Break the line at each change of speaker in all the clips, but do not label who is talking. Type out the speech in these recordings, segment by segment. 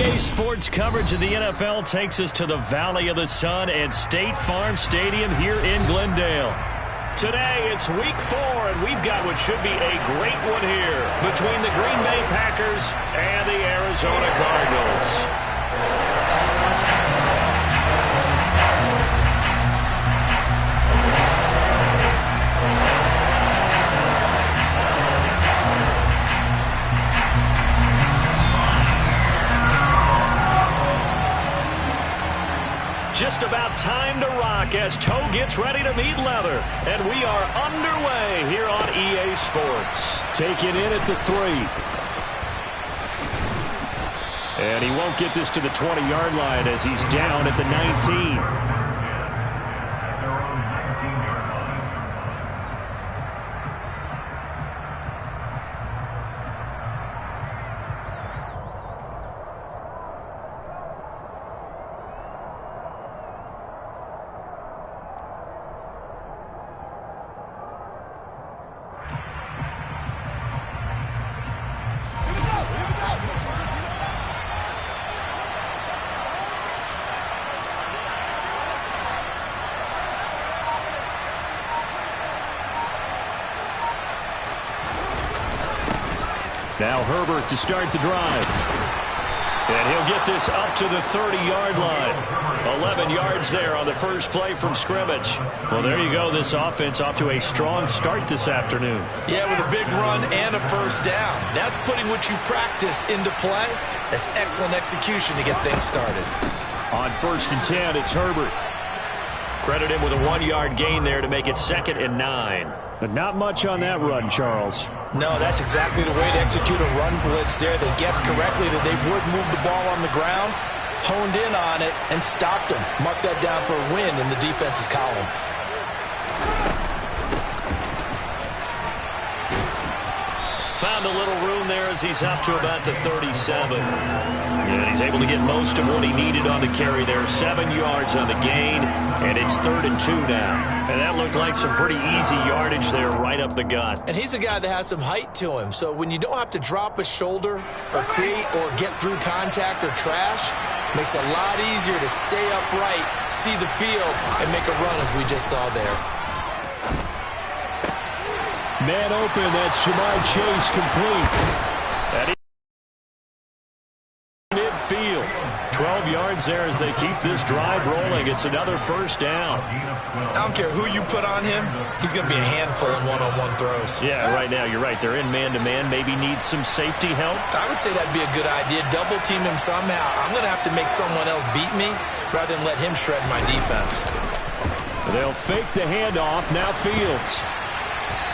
EA Sports coverage of the NFL takes us to the Valley of the Sun and State Farm Stadium here in Glendale. Today, it's Week 4, and we've got what should be a great one here between the Green Bay Packers and the Arizona Cardinals. Just about time to rock as toe gets ready to meet leather. And we are underway here on EA Sports. Taken in at the 3. And he won't get this to the 20-yard line as he's down at the 19. Now Herbert to start the drive. And he'll get this up to the 30-yard line. 11 yards there on the first play from scrimmage. Well, there you go. This offense off to a strong start this afternoon.
Yeah, with a big run and a first down. That's putting what you practice into play. That's excellent execution to get things started.
On 1st and 10, it's Herbert. Credit him with a 1-yard gain there to make it 2nd and 9. But not much on that run, Charles.
No, that's exactly the way to execute a run blitz there. They guessed correctly that they would move the ball on the ground, honed in on it, and stopped them. Mark that down for a win in the defense's column.
Found a little room there as he's up to about the 37. And he's able to get most of what he needed on the carry there. 7 yards on the gain, and it's 3rd and 2 now. And that looked like some pretty easy yardage there right up the gut.
And he's a guy that has some height to him, so when you don't have to drop a shoulder or create or get through contact or trash, makes it a lot easier to stay upright, see the field, and make a run as we just saw there.
Man open, that's Jamar Chase complete. That midfield. 12 yards there as they keep this drive rolling. It's another first down.
I don't care who you put on him. He's going to be a handful in one-on-one throws.
Yeah, right now you're right. They're in man-to-man. Maybe needs some safety help.
I would say that'd be a good idea. Double team him somehow. I'm going to have to make someone else beat me rather than let him shred my defense.
They'll fake the handoff. Now Fields.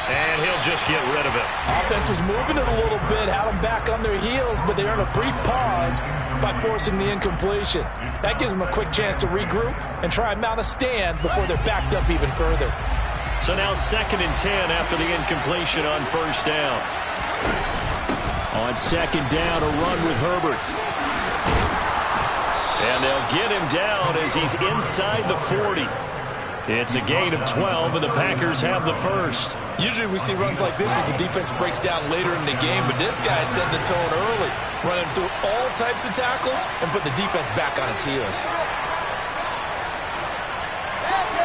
And he'll just get rid of it.
Offense was moving it a little bit, had them back on their heels, but they earned a brief pause by forcing the incompletion. That gives them a quick chance to regroup and try and mount a stand before they're backed up even further.
So now 2nd and 10 after the incompletion on first down. On 2nd down, a run with Herbert. And they'll get him down as he's inside the 40. It's a gain of 12, and the Packers have the first.
Usually we see runs like this as the defense breaks down later in the game, but this guy's setting the tone early, running through all types of tackles and put the defense back on its heels.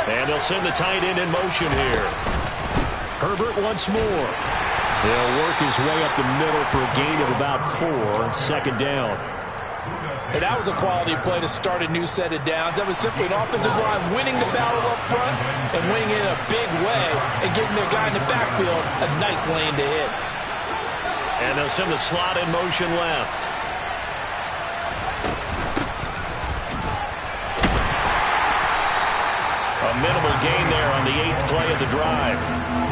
And they'll send the tight end in motion here. Herbert once more. He'll work his way up the middle for a gain of about 4, 2nd down.
And that was a quality play to start a new set of downs. That was simply an offensive line winning the battle up front and winning it in a big way and giving their guy in the backfield a nice lane to hit.
And they'll send the slot in motion left. A minimal gain there on the 8th play of the drive.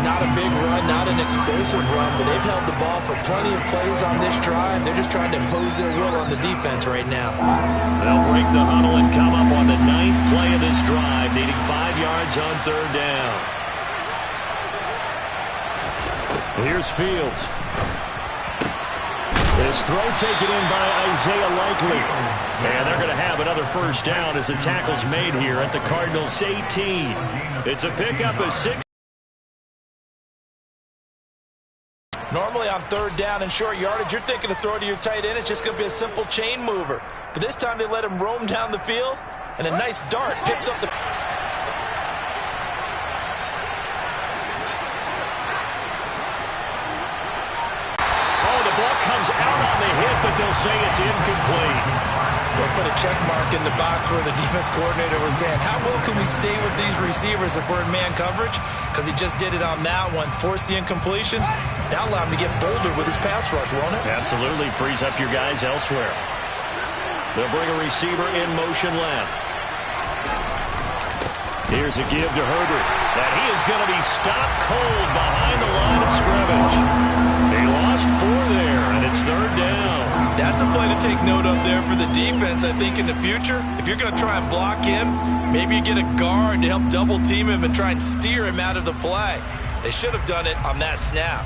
Not a big run, not an explosive run, but they've held the ball for plenty of plays on this drive. They're just trying to impose their will on the defense right now.
They'll break the huddle and come up on the 9th play of this drive, needing 5 yards on 3rd down. Here's Fields. This throw taken in by Isaiah Likely. And they're going to have another first down as the tackle's made here at the Cardinals' 18. It's a pickup of 6.
Normally I'm third down and short yardage, you're thinking to throw it to your tight end. It's just going to be a simple chain mover. But this time they let him roam down the field, and a nice dart picks up the...
Oh, the ball comes out on the hit, but they'll say it's incomplete.
They'll put a check mark in the box where the defense coordinator was saying, how well can we stay with these receivers if we're in man coverage? Because he just did it on that one, forced the incompletion. That'll allow him to get bolder with his pass rush, won't it?
Absolutely. Frees up your guys elsewhere. They'll bring a receiver in motion left. Here's a give to Herbert. And he is going to be stopped cold behind the line of scrimmage. He lost 4 there, and it's third down.
That's a play to take note of there for the defense. I think in the future, if you're going to try and block him, maybe you get a guard to help double team him and try and steer him out of the play. They should have done it on that snap.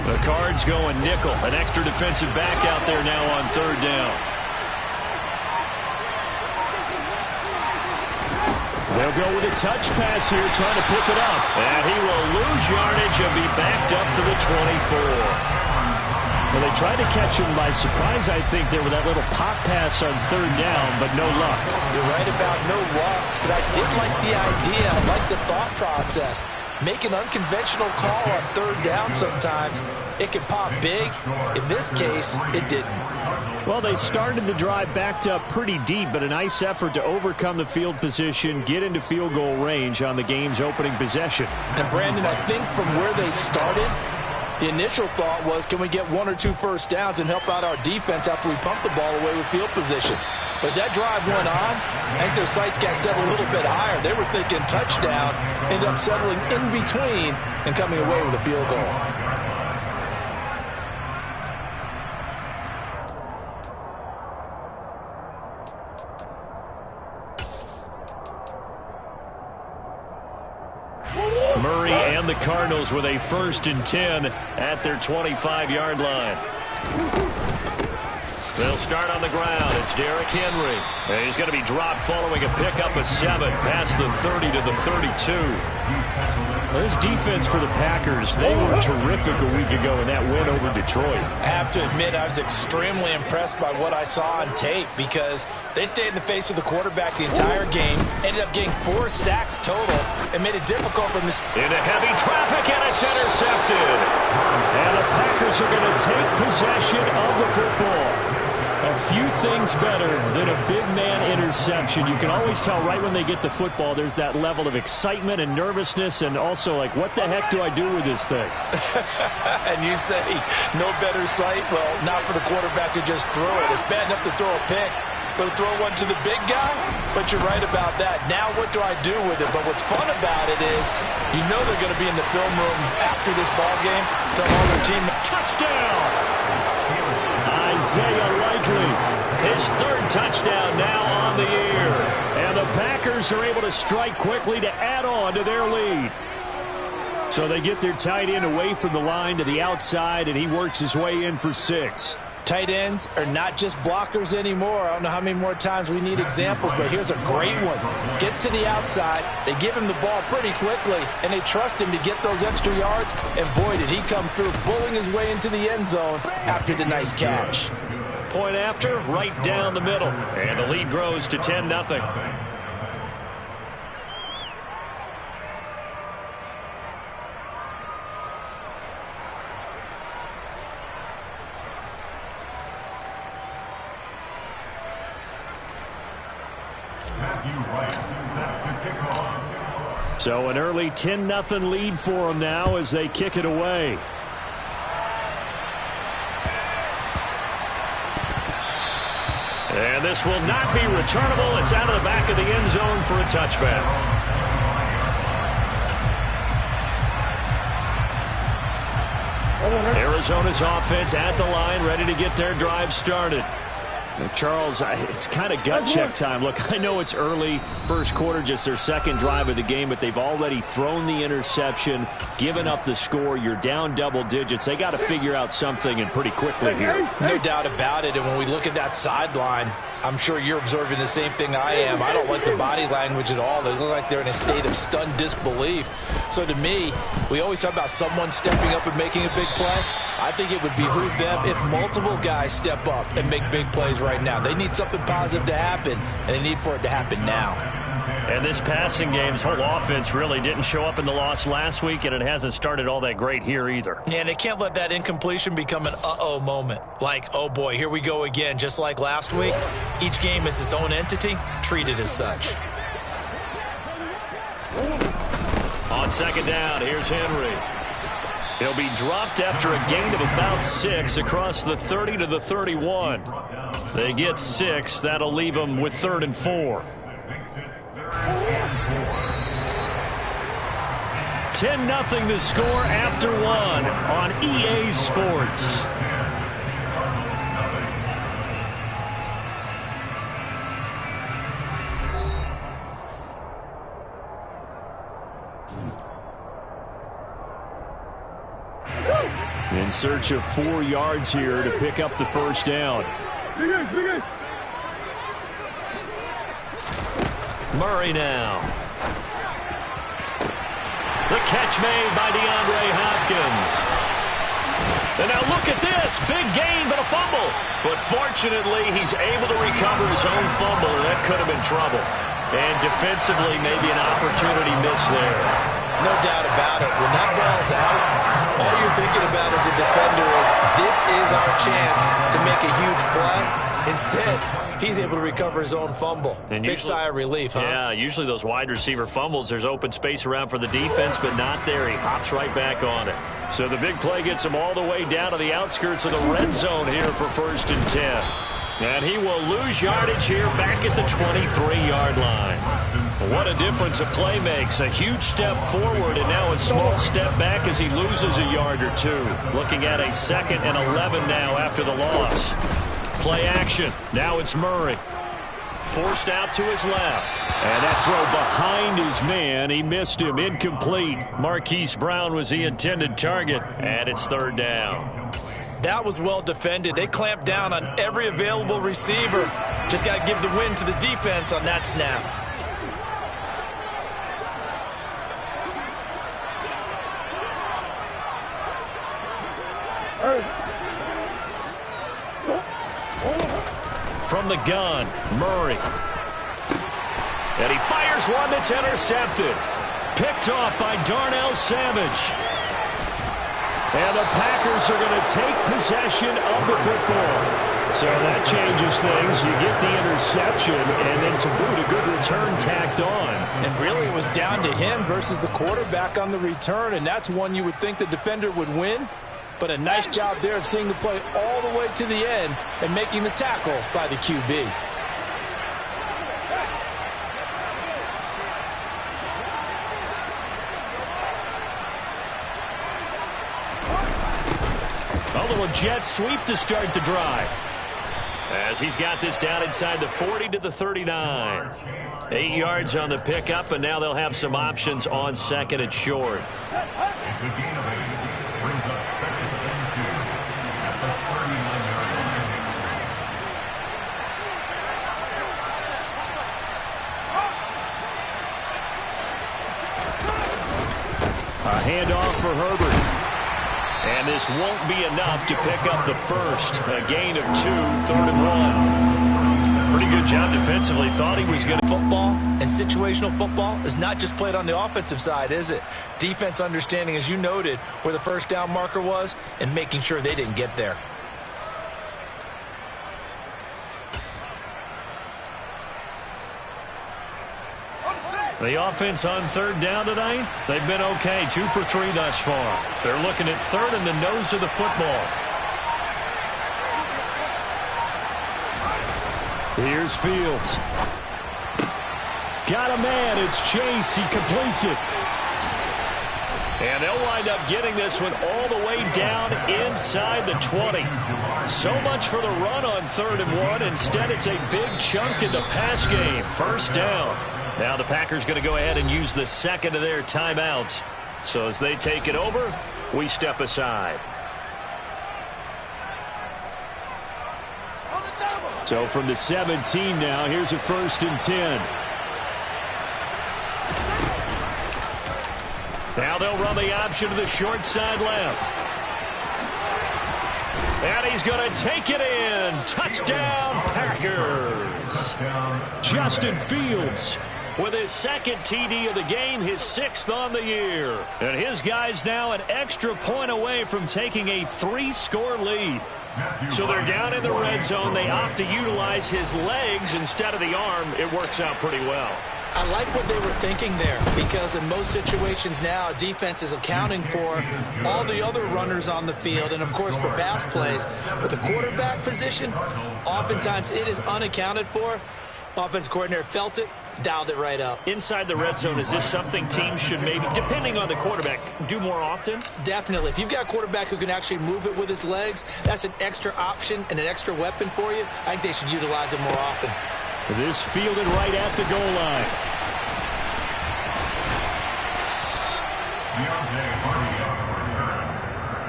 The Cards going nickel. An extra defensive back out there now on third down. They'll go with a touch pass here, trying to pick it up. And he will lose yardage and be backed up to the 24. Well, they tried to catch him by surprise, I think, there with that little pop pass on third down, but no luck.
You're right about no luck, but I did like the idea. I like the thought process. Make an unconventional call on third down sometimes. It can pop big. In this case, it didn't.
Well, they started the drive backed up pretty deep, but a nice effort to overcome the field position, get into field goal range on the game's opening possession.
And, Brandon, I think from where they started, the initial thought was, can we get 1 or 2 first downs and help out our defense after we pump the ball away with field position? But as that drive went on, I think their sights got set a little bit higher. They were thinking touchdown, ended up settling in between and coming away with a field goal.
Murray and the Cardinals with a 1st and 10 at their 25-yard line. They'll start on the ground. It's Derrick Henry. And he's going to be dropped following a pickup of 7 past the 30 to the 32. Well, this defense for the Packers, they were terrific a week ago in that win over Detroit.
I have to admit, I was extremely impressed by what I saw on tape because they stayed in the face of the quarterback the entire game, ended up getting 4 sacks total, and made it difficult for him.
Into heavy traffic, and it's intercepted. And the Packers are going to take possession of the football. A few things better than a big man interception. You can always tell right when they get the football, there's that level of excitement and nervousness, and also like, what the heck do I do with this thing?
And you say, no better sight? Well, not for the quarterback to just throw it. It's bad enough to throw a pick, but to throw one to the big guy? But you're right about that. Now what do I do with it? But what's fun about it is, you know they're going to be in the film room after this ball game. Tell all their team, touchdown!
Isaiah Likely, his 3rd touchdown now on the year. And the Packers are able to strike quickly to add on to their lead. So they get their tight end away from the line to the outside, and he works his way in for 6.
Tight ends are not just blockers anymore. I don't know how many more times we need examples, but here's a great one. Gets to the outside, they give him the ball pretty quickly, and they trust him to get those extra yards, and boy, did he come through, bulling his way into the end zone after the nice catch.
Point after, right down the middle, and the lead grows to 10-0. So an early 10-0 lead for them now as they kick it away. And this will not be returnable. It's out of the back of the end zone for a touchback. Arizona's offense at the line, ready to get their drive started. Charles, it's kind of gut check time. Look, I know it's early, first quarter, just their 2nd drive of the game, but they've already thrown the interception, given up the score. You're down double digits. They got to figure out something, and pretty quickly here.
No doubt about it, and when we look at that sideline, I'm sure you're observing the same thing I am. I don't like the body language at all. They look like they're in a state of stunned disbelief. So to me, we always talk about someone stepping up and making a big play. I think it would behoove them if multiple guys step up and make big plays right now. They need something positive to happen, and they need for it to happen now.
And this passing game's whole offense really didn't show up in the loss last week, and it hasn't started all that great here either.
Yeah, and they can't let that incompletion become an uh-oh moment. Like, oh boy, here we go again, just like last week. Each game is its own entity, treated as such.
On second down, here's Henry. He'll be dropped after a gain of about 6 across the 30 to the 31. They get 6. That'll leave them with 3rd and 4. 10-0 the score after 1 on EA Sports. In search of 4 yards here to pick up the first down. Murray now. The catch made by DeAndre Hopkins. And now look at this. Big gain, but a fumble. But fortunately, he's able to recover his own fumble, and that could have been trouble. And defensively, maybe an opportunity missed there.
No doubt about it. When that ball's out, all you're thinking about as a defender is, this is our chance to make a huge play. Instead, he's able to recover his own fumble. And big sigh of relief, huh?
Yeah, usually those wide receiver fumbles, there's open space around for the defense, but not there. He hops right back on it. So the big play gets him all the way down to the outskirts of the red zone here for 1st and 10. And he will lose yardage here back at the 23-yard line. What a difference a play makes. A huge step forward and now a small step back as he loses a yard or 2. Looking at a 2nd and 11 now after the loss. Play action. Now it's Murray. Forced out to his left. And that throw behind his man. He missed him. Incomplete. Marquise Brown was the intended target. And it's 3rd down.
That was well defended. They clamped down on every available receiver. Just got to give the win to the defense on that snap.
From the gun, Murray. And he fires one that's intercepted. Picked off by Darnell Savage. And the Packers are going to take possession of the football. So that changes things. You get the interception, and then to boot, a good return tacked on.
And really it was down to him versus the quarterback on the return, and that's one you would think the defender would win. But a nice job there of seeing the play all the way to the end and making the tackle by the QB.
A little jet sweep to start the drive. As he's got this down inside the 40 to the 39. 8 yards on the pickup, and now they'll have some options on 2nd and short. A handoff for Herbert. And this won't be enough to pick up the first. A gain of 2, 3rd and 1. Pretty good job defensively. Thought he was going to.
Football and situational football is not just played on the offensive side, is it? Defense understanding, as you noted, where the first down marker was and making sure they didn't get there.
The offense on 3rd down tonight, they've been okay. 2 for 3 thus far. They're looking at 3rd and the nose of the football. Here's Fields. Got a man. It's Chase. He completes it. And they'll wind up getting this one all the way down inside the 20. So much for the run on 3rd and 1. Instead, it's a big chunk in the pass game. 1st down. Now the Packers going to go ahead and use the 2nd of their timeouts. So as they take it over, we step aside. So from the 17 now, here's a 1st and 10. Now they'll run the option to the short side left. And he's going to take it in. Touchdown, Packers. Justin Fields with his 2nd TD of the game, his 6th on the year. And his guys now an extra point away from taking a 3-score lead. So they're down in the red zone. They opt to utilize his legs instead of the arm. It works out pretty well.
I like what they were thinking there, because in most situations now, defense is accounting for all the other runners on the field and, of course, for pass plays. But the quarterback position, oftentimes it is unaccounted for. Offense coordinator felt it, dialed it right up.
Inside the red zone, is this something teams should maybe, depending on the quarterback, do more often?
Definitely. If you've got a quarterback who can actually move it with his legs, that's an extra option and an extra weapon for you. I think they should utilize it more often.
This fielded right at the goal line.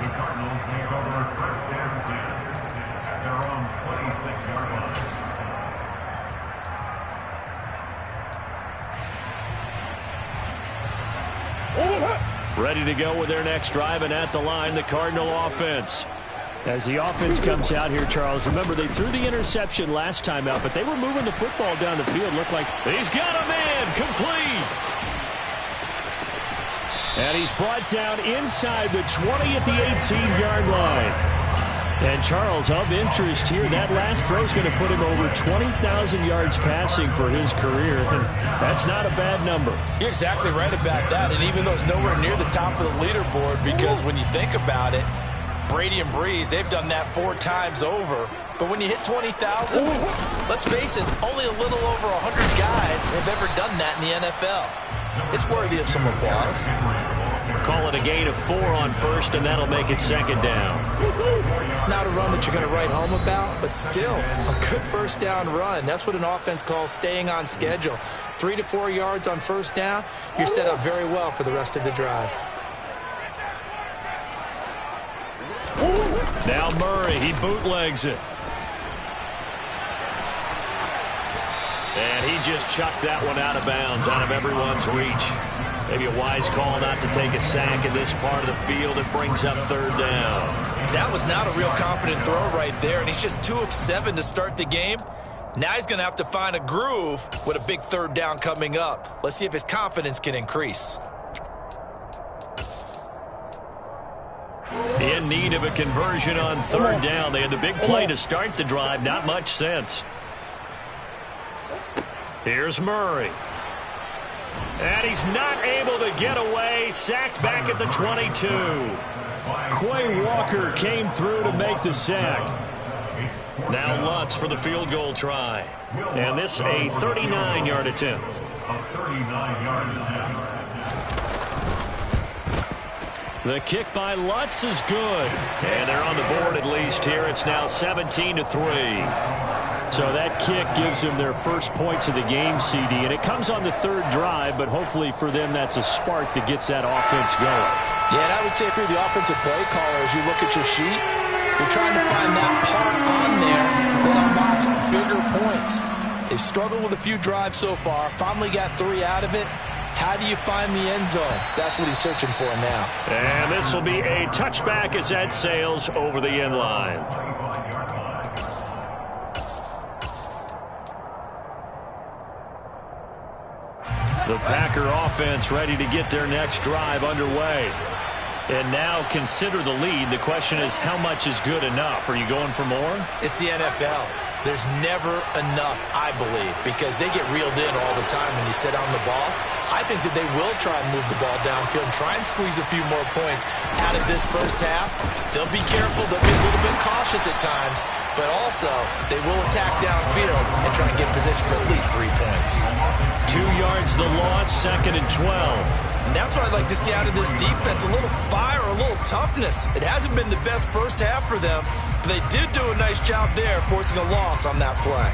The Cardinals take over 1st and 10 at their own 26-yard line.
Ready to go with their next drive, and at the line, the Cardinal offense. As the offense comes out here, Charles, remember they threw the interception last time out, but they were moving the football down the field. Looked like he's got a man complete. And he's brought down inside the 20 at the 18-yard line. And Charles, of interest here, that last throw is going to put him over 20,000 yards passing for his career. And that's not a bad number.
You're exactly right about that. And even though it's nowhere near the top of the leaderboard, because when you think about it, Brady and Breeze, they've done that 4 times over. But when you hit 20,000, let's face it, only a little over 100 guys have ever done that in the NFL. It's worthy of some applause.
Call it a gain of 4 on 1st, and that'll make it 2nd down.
Not a run that you're going to write home about, but still a good 1st down run. That's what an offense calls staying on schedule. 3 to 4 yards on 1st down, you're set up very well for the rest of the drive.
Now Murray, he bootlegs it. And he just chucked that one out of bounds, out of everyone's reach. Maybe a wise call not to take a sack in this part of the field. It brings up 3rd down.
That was not a real confident throw right there, and he's just 2 of 7 to start the game. Now he's going to have to find a groove with a big 3rd down coming up. Let's see if his confidence can increase.
In need of a conversion on 3rd down. They had the big play to start the drive. Not much sense. Here's Murray. And he's not able to get away. Sacked back at the 22. Quay Walker came through to make the sack. Now Lutz for the field goal try. And this a 39-yard attempt.
A 39-yard attempt.
The kick by Lutz is good. And they're on the board at least here. It's now 17-3. So that kick gives them their first points of the game, CD. And it comes on the 3rd drive, but hopefully for them that's a spark that gets that offense going.
Yeah, and I would say if you're the offensive play caller, as you look at your sheet, you're trying to find that part on there that unlocks bigger points. They've struggled with a few drives so far, finally got 3 out of it. How do you find the end zone? That's what he's searching for now.
And this will be a touchback as that sails over the end line. The Packer offense ready to get their next drive underway. And now consider the lead. The question is, how much is good enough? Are you going for more?
It's the NFL. There's never enough, I believe, because they get reeled in all the time when you sit on the ball. I think that they will try and move the ball downfield and try and squeeze a few more points out of this first half. They'll be careful. They'll be a little bit cautious at times, but also they will attack downfield and try and get in position for at least 3 points.
2 yards the loss, 2nd and 12.
And that's what I'd like to see out of this defense, a little fire, a little toughness. It hasn't been the best first half for them, but they did do a nice job there forcing a loss on that play.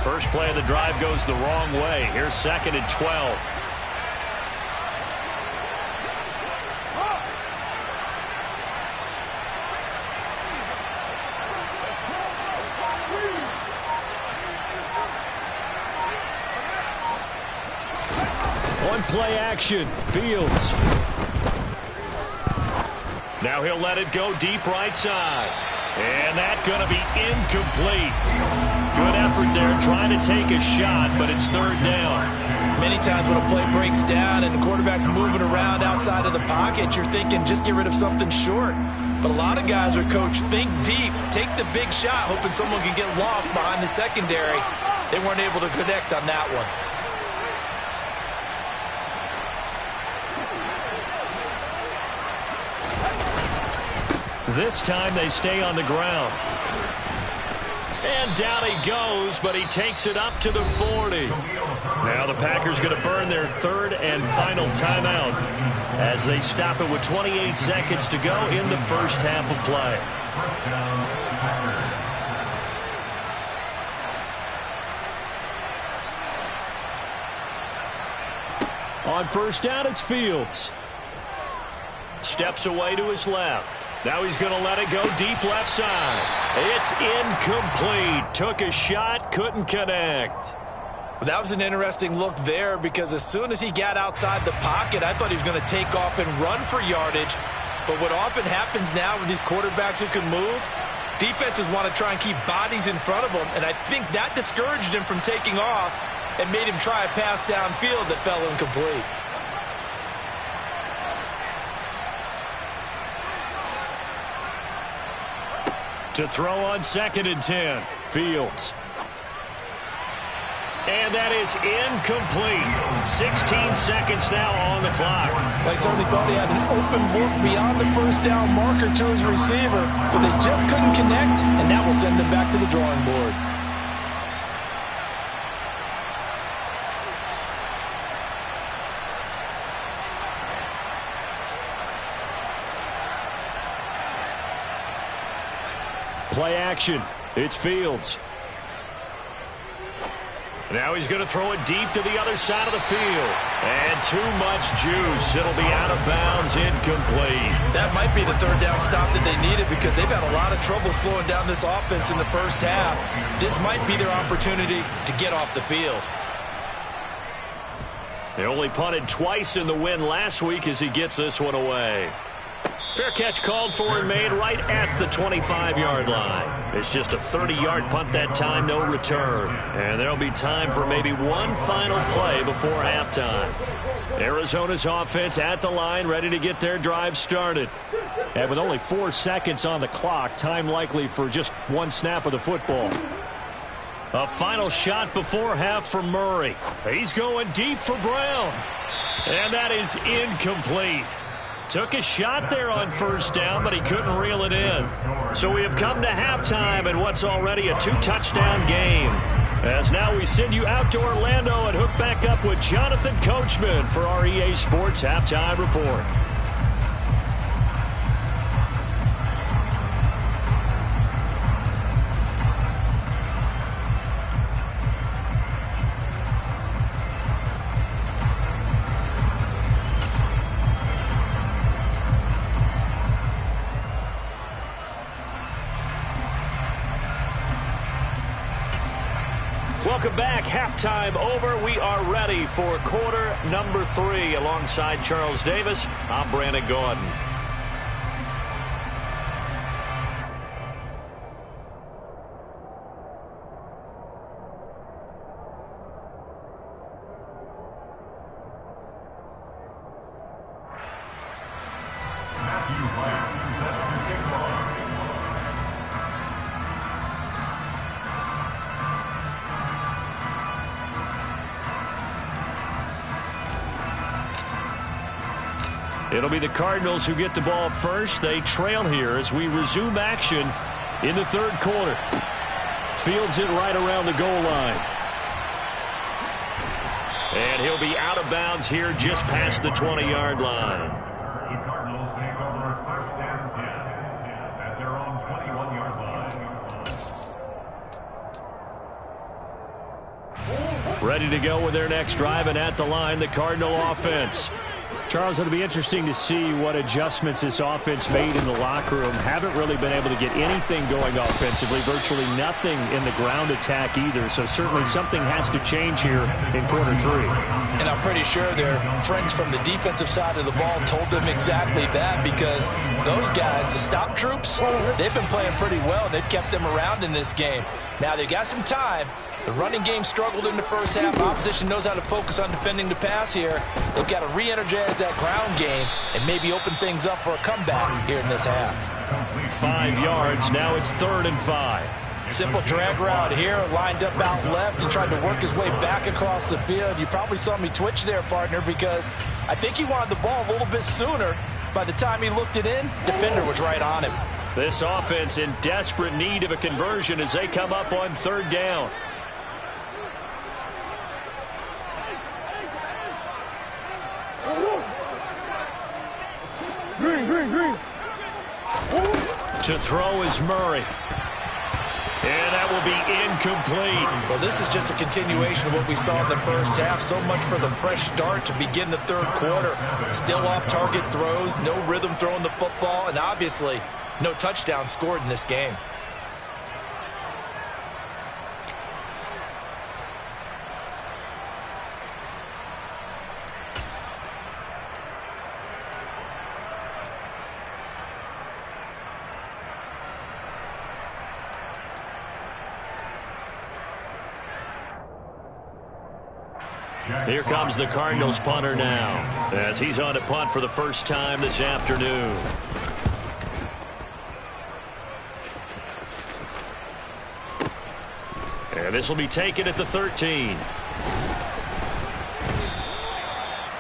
First play of the drive goes the wrong way. Here's 2nd and 12. Play action. Fields. Now he'll let it go deep right side. And that's going to be incomplete. Good effort there trying to take a shot, but it's third down.
Many times when a play breaks down and the quarterback's moving around outside of the pocket, you're thinking just get rid of something short. But a lot of guys are coached, think deep, take the big shot, hoping someone can get lost behind the secondary. They weren't able to connect on that one.
This time they stay on the ground. And down he goes, but he takes it up to the 40. Now the Packers going to burn their third and final timeout as they stop it with 28 seconds to go in the first half of play. On first down, it's Fields. Steps away to his left. Now he's going to let it go deep left side. It's incomplete. Took a shot, couldn't connect.
That was an interesting look there because as soon as he got outside the pocket, I thought he was going to take off and run for yardage. But what often happens now with these quarterbacks who can move, defenses want to try and keep bodies in front of them, and I think that discouraged him from taking off and made him try a pass downfield that fell incomplete.
To throw on 2nd and 10. Fields. And that is incomplete. 16 seconds now on the clock.
I certainly thought he had an open look beyond the first down marker to his receiver, but they just couldn't connect, and that will send them back to the drawing board.
Play action. It's Fields. Now he's going to throw it deep to the other side of the field. And too much juice. It'll be out of bounds, incomplete.
That might be the third down stop that they needed because they've had a lot of trouble slowing down this offense in the first half. This might be their opportunity to get off the field.
They only punted twice in the win last week as he gets this one away. Fair catch called for and made right at the 25-yard line. It's just a 30-yard punt that time, no return. And there'll be time for maybe one final play before halftime. Arizona's offense at the line, ready to get their drive started. And with only 4 seconds on the clock, time likely for just one snap of the football. A final shot before half from Murray. He's going deep for Brown. And that is incomplete. Took a shot there on first down, but he couldn't reel it in. So we have come to halftime in what's already a 2-touchdown game. As now we send you out to Orlando and hook back up with Jonathan Coachman for our EA Sports Halftime Report. Welcome back. Halftime over. We are ready for quarter number 3. Alongside Charles Davis, I'm Brandon Gordon. It'll be the Cardinals who get the ball first. They trail here as we resume action in the third quarter. Fields it right around the goal line. And he'll be out of bounds here just past the 20-yard line.
The Cardinals take over first and 10 at their own 21-yard line.
Ready to go with their next drive, and at the line, the Cardinal offense. Charles, it'll be interesting to see what adjustments this offense made in the locker room. Haven't really been able to get anything going offensively, virtually nothing in the ground attack either. So certainly something has to change here in quarter 3.
And I'm pretty sure their friends from the defensive side of the ball told them exactly that, because those guys, the stop troops, they've been playing pretty well, and they've kept them around in this game. Now they've got some time. The running game struggled in the first half. Opposition knows how to focus on defending the pass here. They've got to re-energize that ground game and maybe open things up for a comeback here in this half.
5 yards. Now it's 3rd and 5.
Simple drag route here, lined up out left and tried to work his way back across the field. You probably saw me twitch there, partner, because I think he wanted the ball a little bit sooner. By the time he looked it in, defender was right on him.
This offense in desperate need of a conversion as they come up on 3rd down. To throw is Murray. And that will be incomplete.
Well, this is just a continuation of what we saw in the first half. So much for the fresh start to begin the 3rd quarter. Still off-target throws, no rhythm throwing the football, and obviously no touchdown scored in this game.
Here comes the Cardinals punter now, as he's on to punt for the first time this afternoon. And this will be taken at the 13.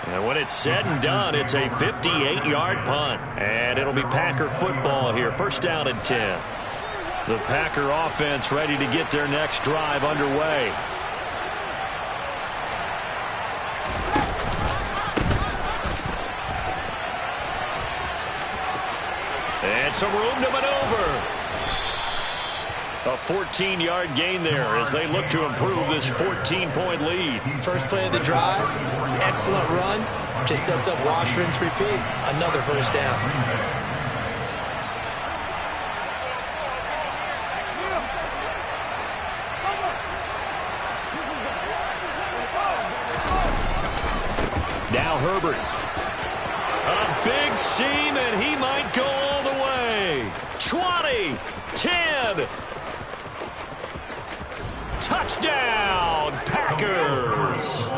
And when it's said and done, it's a 58-yard punt. And it'll be Packer football here. 1st down and 10. The Packer offense ready to get their next drive underway. And some room to maneuver. A 14-yard gain there as they look to improve this 14-point lead.
First play of the drive, excellent run. Just sets up wash, rinse, repeat. Another 1st down.
Now Herbert. A big seam, and he might go all the way. 20, 10. Touchdown, Packers.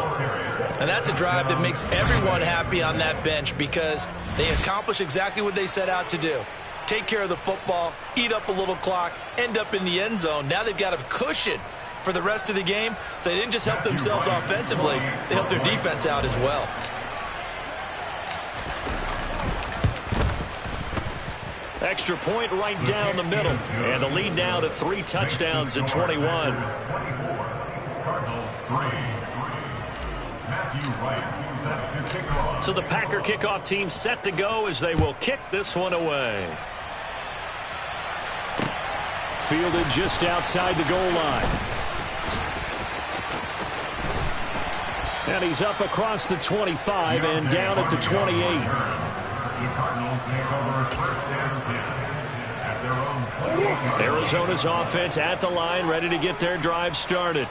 And that's a drive that makes everyone happy on that bench, because they accomplish exactly what they set out to do. Take care of the football, eat up a little clock, end up in the end zone. Now they've got a cushion for the rest of the game, so they didn't just help themselves offensively, they helped their defense out as well.
Extra point right down the middle. And the lead now to 3 touchdowns and 21. So the Packer kickoff team set to go as they will kick this one away. Fielded just outside the goal line. And he's up across the 25 and down at the 28. Arizona's offense at the line, ready to get their drive started.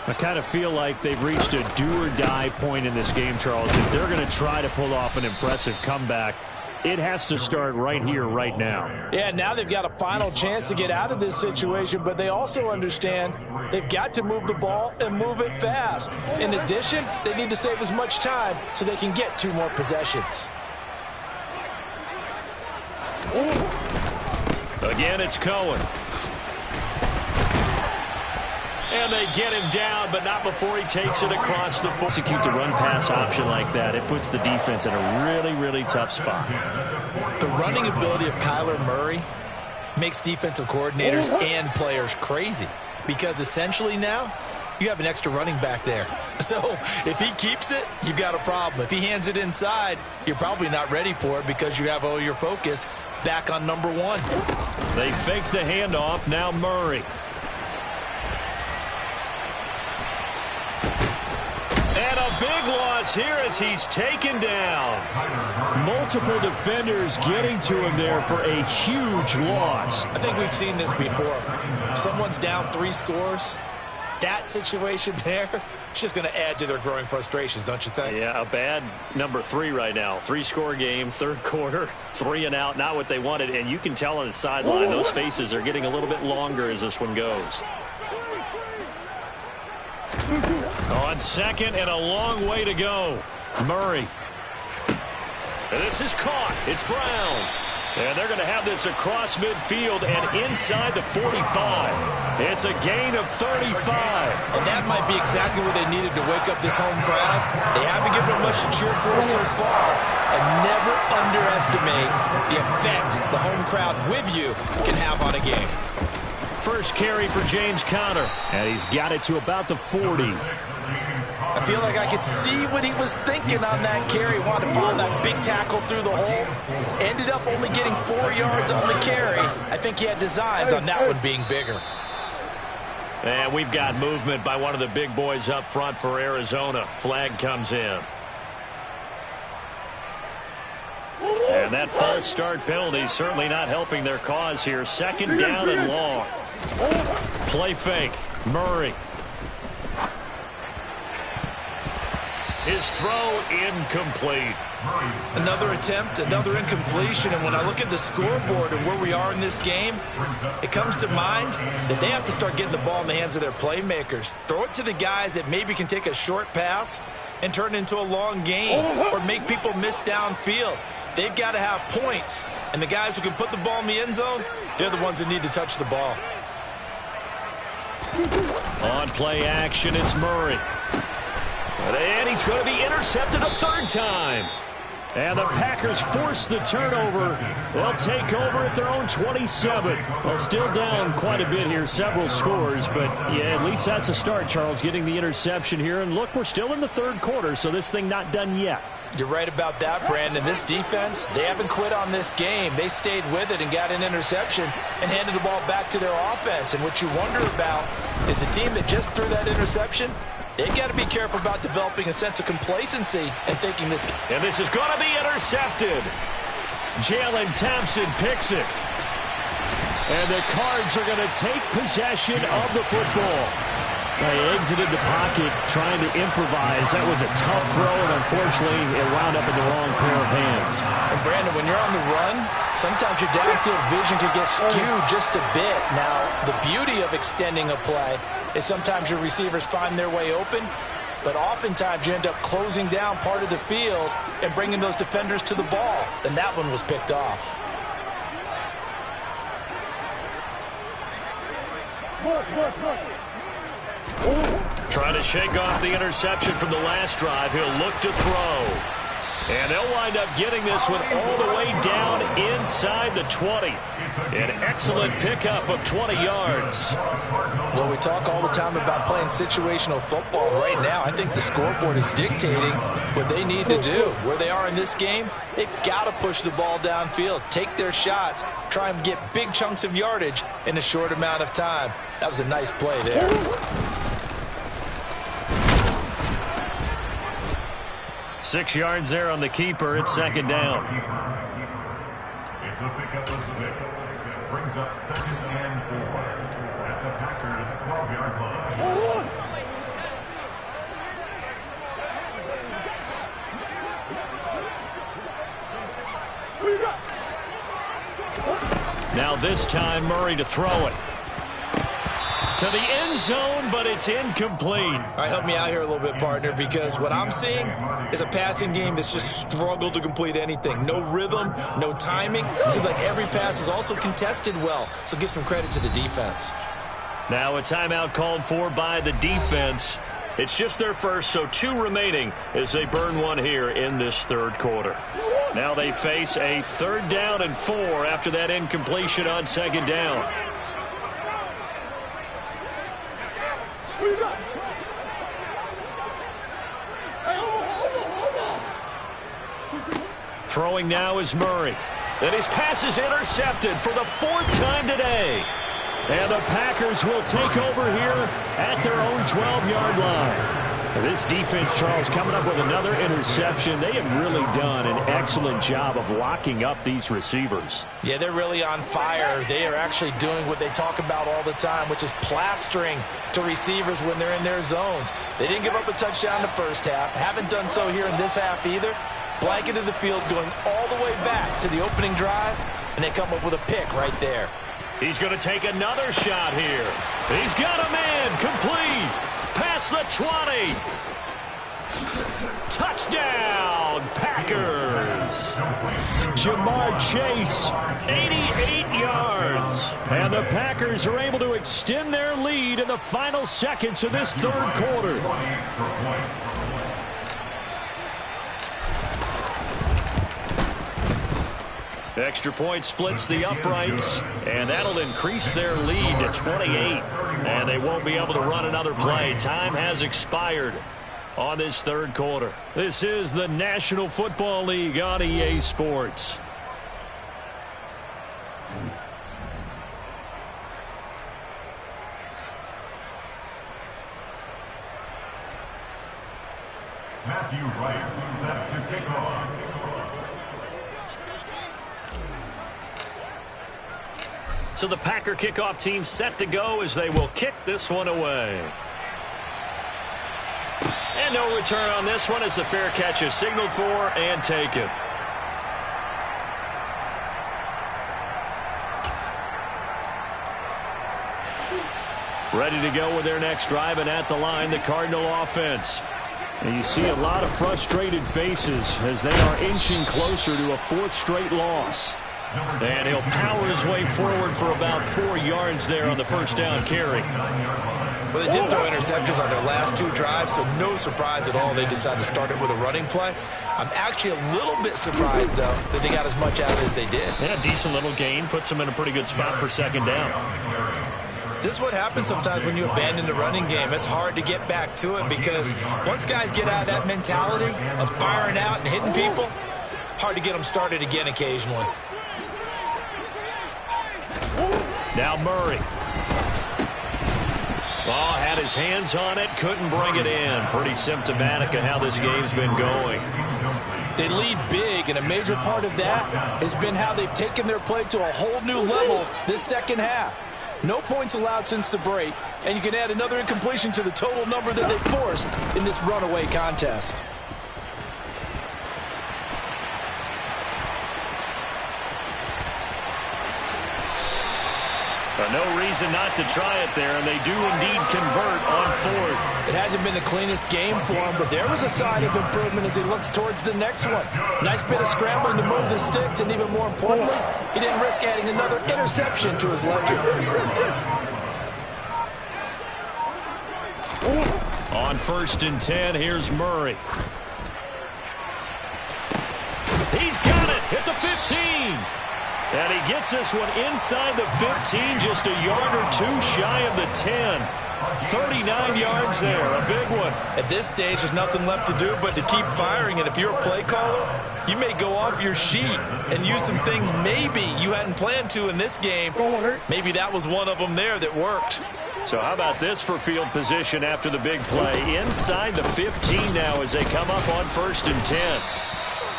I kind of feel like they've reached a do-or-die point in this game, Charles. If they're going to try to pull off an impressive comeback, it has to start right here, right now.
Yeah, now they've got a final chance to get out of this situation, but they also understand they've got to move the ball and move it fast. In addition, they need to save as much time so they can get 2 more possessions.
Again, it's Cohen. And they get him down, but not before he takes it across the field. Execute the run-pass option like that. It puts the defense in a really, really tough spot.
The running ability of Kyler Murray makes defensive coordinators and players crazy, because essentially now you have an extra running back there. So if he keeps it, you've got a problem. If he hands it inside, you're probably not ready for it because you have all your focus back on number 1.
They fake the handoff. Now Murray. And a big big loss here as he's taken down.
Multiple defenders getting to him there for a huge loss.
I think we've seen this before. Someone's down 3 scores. That situation there, it's just going to add to their growing frustrations, don't you think?
Yeah, a bad number 3 right now. 3-score game, third quarter, 3 and out, not what they wanted. And you can tell on the sideline, those faces are getting a little bit longer as this one goes. On second and a long way to go. Murray. And this is caught. It's Brown. And they're going to have this across midfield and inside the 45. It's a gain of 35.
And that might be exactly what they needed to wake up this home crowd. They haven't given them much to cheer for so far. And never underestimate the effect the home crowd with you can have on a game.
First carry for James Conner.
And he's got it to about the 40.
I feel like I could see what he was thinking on that carry. Wanted to find that big tackle through the hole. Ended up only getting 4 yards on the carry. I think he had designs on that one being bigger.
And we've got movement by one of the big boys up front for Arizona. Flag comes in. And that false start penalty certainly not helping their cause here. Second down and long. Play fake. Murray. His throw incomplete.
Another attempt, another incompletion, and when I look at the scoreboard and where we are in this game, it comes to mind that they have to start getting the ball in the hands of their playmakers. Throw it to the guys that maybe can take a short pass and turn it into a long gain or make people miss downfield. They've got to have points, and the guys who can put the ball in the end zone, they're the ones that need to touch the ball.
On play action, it's Murray. And he's going to be intercepted a third time. And the Packers force the turnover. They'll take over at their own 27. Well, still down quite a bit here, several scores. But, yeah, at least that's a start, Charles, getting the interception here. And, look, we're still in the third quarter, so this thing not done yet.
You're right about that, Brandon. This defense, they haven't quit on this game. They stayed with it and got an interception and handed the ball back to their offense. And what you wonder about is the team that just threw that interception, they've got to be careful about developing a sense of complacency and thinking this.
And this is going to be intercepted. Jalen Thompson picks it. And the Cards are going to take possession of the football. They exited the pocket trying to improvise. That was a tough throw, and unfortunately, it wound up in the wrong pair of hands.
And Brandon, when you're on the run, sometimes your downfield vision can get skewed just a bit. Now, the beauty of extending a play is sometimes your receivers find their way open, but oftentimes you end up closing down part of the field and bringing those defenders to the ball, and that one was picked off.
Trying to shake off the interception from the last drive. He'll look to throw. And they'll wind up getting this one all the way down inside the 20. An excellent pickup of 20 yards.
Well, we talk all the time about playing situational football. Right now, I think the scoreboard is dictating what they need to do. Where they are in this game, they've got to push the ball downfield, take their shots, try and get big chunks of yardage in a short amount of time. That was a nice play there.
6 yards there on the keeper. It's second down.
It's a pickup of 6. Brings up 2nd and 4 at the Packers 12-yard line.
Now this time Murray to throw it. To the end zone, but it's incomplete.
All right, help me out here a little bit, partner, because what I'm seeing is a passing game that's just struggled to complete anything. No rhythm, no timing. Seems like every pass is also contested well, so give some credit to the defense.
Now a timeout called for by the defense. It's just their first, so 2 remaining as they burn one here in this third quarter. Now they face a 3rd down and 4 after that incompletion on 2nd down. Throwing now is Murray. And his pass is intercepted for the 4th time today. And the Packers will take over here at their own 12-yard line.
This defense, Charles, coming up with another interception. They have really done an excellent job of locking up these receivers.
Yeah, they're really on fire. They are actually doing what they talk about all the time, which is plastering to receivers when they're in their zones. They didn't give up a touchdown in the first half. Haven't done so here in this half either. Blanketed the field going all the way back to the opening drive, and they come up with a pick right there.
He's going to take another shot here. He's got a man complete. Past the 20. Touchdown, Packers.
Jamar Chase,
88 yards.
and the Packers are able to extend their lead in the final seconds of this third quarter.
Extra point splits the uprights, and that'll increase their lead to 28. And they won't be able to run another play. Time has expired on this third quarter. This is the National Football League on EA Sports.
Matthew Wright set to kick off.
So the Packer kickoff team set to go as they will kick this one away. And no return on this one as the fair catch is signaled for and taken. Ready to go with their next drive, and at the line, the Cardinal offense.
And you see a lot of frustrated faces as they are inching closer to a fourth straight loss.
And he'll power his way forward for about 4 yards there on the first down carry.
Well, they did throw interceptions on their last 2 drives, so no surprise at all they decided to start it with a running play. I'm actually a little bit surprised, though, that they got as much out of it as they did.
Yeah, decent little gain. Puts them in a pretty good spot for second down.
This is what happens sometimes when you abandon the running game. It's hard to get back to it because once guys get out of that mentality of firing out and hitting people, hard to get them started again occasionally.
Now Murray. Oh, had his hands on it, couldn't bring it in. Pretty symptomatic of how this game's been going.
They lead big, and a major part of that has been how they've taken their play to a whole new level this second half. No points allowed since the break, and you can add another incompletion to the total number that they forced in this runaway contest.
No reason not to try it there, and they do indeed convert on fourth.
It hasn't been the cleanest game for him, but there was a sign of improvement as he looks towards the next one. Nice bit of scrambling to move the sticks, and even more importantly, he didn't risk adding another interception to his ledger.
On 1st and 10, here's Murray. He's got it at the 15. And he gets this one inside the 15, just a yard or 2 shy of the 10. 39 yards there, a big one.
At this stage, there's nothing left to do but to keep firing. And if you're a play caller, you may go off your sheet and use some things maybe you hadn't planned to in this game. Maybe that was one of them there that worked.
So how about this for field position after the big play? Inside the 15 now as they come up on 1st and 10.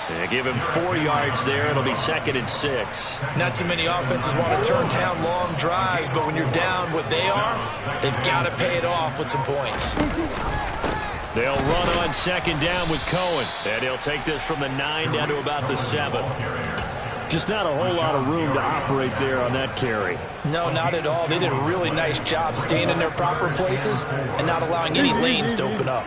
They give him 4 yards there. It'll be 2nd and 6.
Not too many offenses want to turn down long drives, but when you're down what they are, they've got to pay it off with some points.
They'll run on 2nd down with Cohen, and he'll take this from the 9 down to about the 7.
Just not a whole lot of room to operate there on that carry.
No, not at all. They did a really nice job staying in their proper places and not allowing any lanes to open up.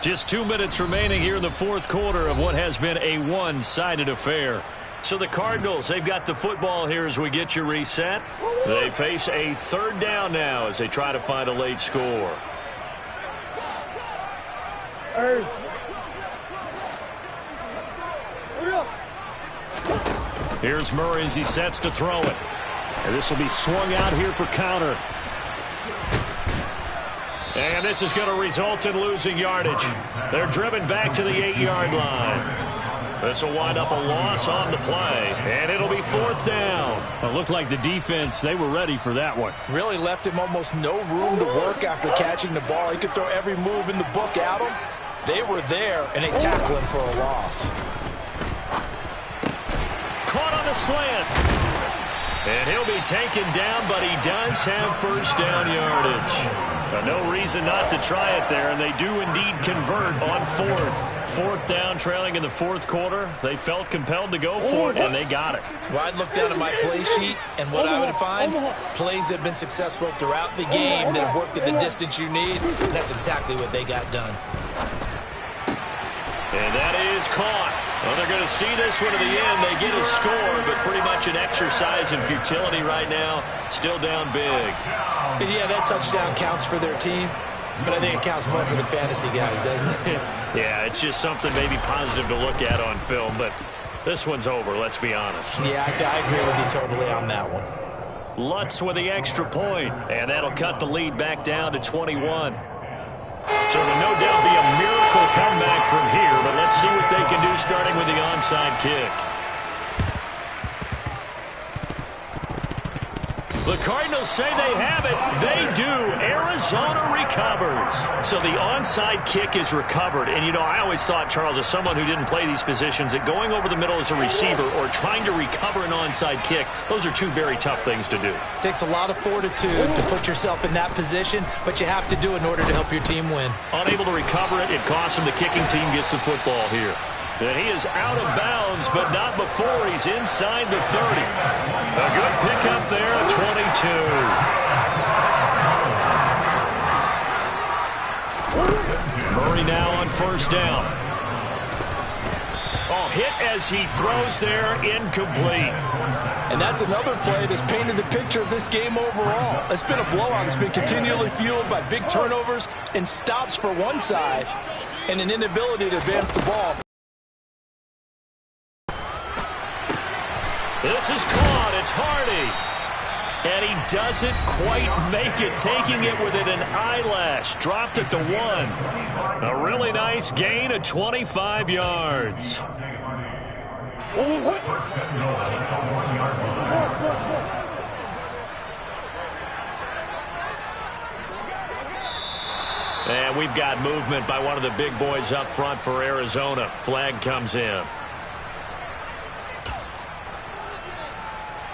Just 2 minutes remaining here in the fourth quarter of what has been a one-sided affair. So the Cardinals, they've got the football here as we get you reset. They face a 3rd down now as they try to find a late score. Here's Murray as he sets to throw it.
And this will be swung out here for counter.
And this is going to result in losing yardage. They're driven back to the 8-yard line. This will wind up a loss on the play, and it'll be 4th down.
It looked like the defense, they were ready for that one.
Really left him almost no room to work after catching the ball. He could throw every move in the book at him. They were there, and they tackled him for a loss.
Caught on the slant. And he'll be taken down, but he does have first down yardage. No reason not to try it there, and they do indeed convert on fourth down, trailing in the fourth quarter. They felt compelled to go for it, and they got it.
Well, I'd look down at my play sheet, and what I would find, plays that have been successful throughout the game that have worked at the distance you need, and that's exactly what they got done.
And that is caught. Well, they're going to see this one to the end. They get a score, but pretty much an exercise in futility right now. Still down big.
And yeah, that touchdown counts for their team, but I think it counts more for the fantasy guys, doesn't it?
Yeah, it's just something maybe positive to look at on film, but this one's over, let's be honest.
Yeah, I agree with you totally on that one.
Lutz with the extra point, and that'll cut the lead back down to 21. So it'll no doubt be a miracle comeback from here, but let's see what they can do starting with the onside kick. The Cardinals say they have it. They do. Arizona recovers. So the onside kick is recovered. And, you know, I always thought, Charles, as someone who didn't play these positions, that going over the middle as a receiver or trying to recover an onside kick, those are two very tough things to do.
It takes a lot of fortitude to put yourself in that position, but you have to do it in order to help your team win.
Unable to recover it, it costs him. The kicking team gets the football here. And he is out of bounds, but not before he's inside the 30. A good pickup there at 22. Murray now on first down. Oh, hit as he throws there, incomplete.
And that's another play that's painted the picture of this game overall. It's been a blowout. It's been continually fueled by big turnovers and stops for one side and an inability to advance the ball.
This is caught. It's Hardy. And he doesn't quite make it, taking it within an eyelash. Dropped it to 1. A really nice gain of 25 yards. And we've got movement by one of the big boys up front for Arizona. Flag comes in.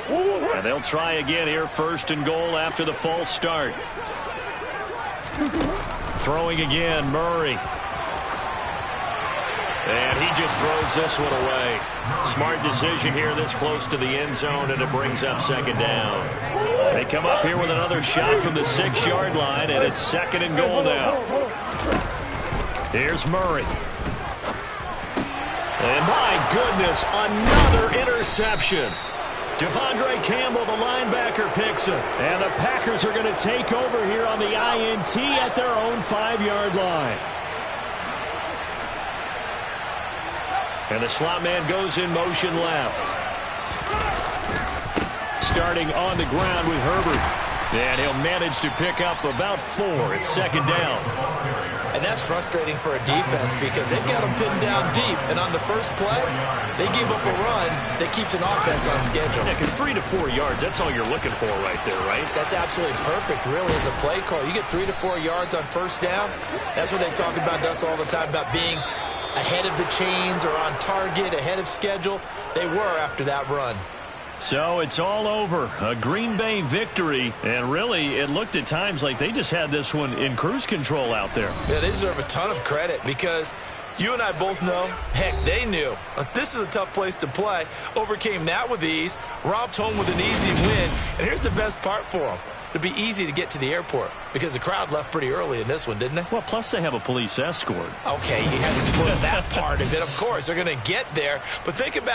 And they'll try again here, first and goal after the false start. Throwing again, Murray. And he just throws this one away. Smart decision here this close to the end zone, and it brings up second down. They come up here with another shot from the 6-yard line, and it's second and goal now. Here's Murray. And my goodness, another interception. Devondre Campbell, the linebacker, picks it. And the Packers are going to take over here on the INT at their own 5-yard line. And the slot man goes in motion left. Starting on the ground with Herbert. And he'll manage to pick up about 4. It's second down.
And that's frustrating for a defense because they've got them pinned down deep. And on the first play, they give up a run that keeps an offense on schedule.
Yeah, because 3 to 4 yards, that's all you're looking for right there, right?
That's absolutely perfect, really, as a play call. You get 3 to 4 yards on first down. That's what they talk about us all the time, about being ahead of the chains or on target, ahead of schedule. They were after that run.
So it's all over. A Green Bay victory. And really, it looked at times like they just had this one in cruise control out there.
Yeah, they deserve a ton of credit because you and I both know, heck, they knew. This is a tough place to play. Overcame that with ease. Robbed home with an easy win. And here's the best part for them. It'd be easy to get to the airport because the crowd left pretty early in this one, didn't they?
Well, plus they have a police escort.
Okay, you had to support that part of it. Of course, they're going to get there. But think about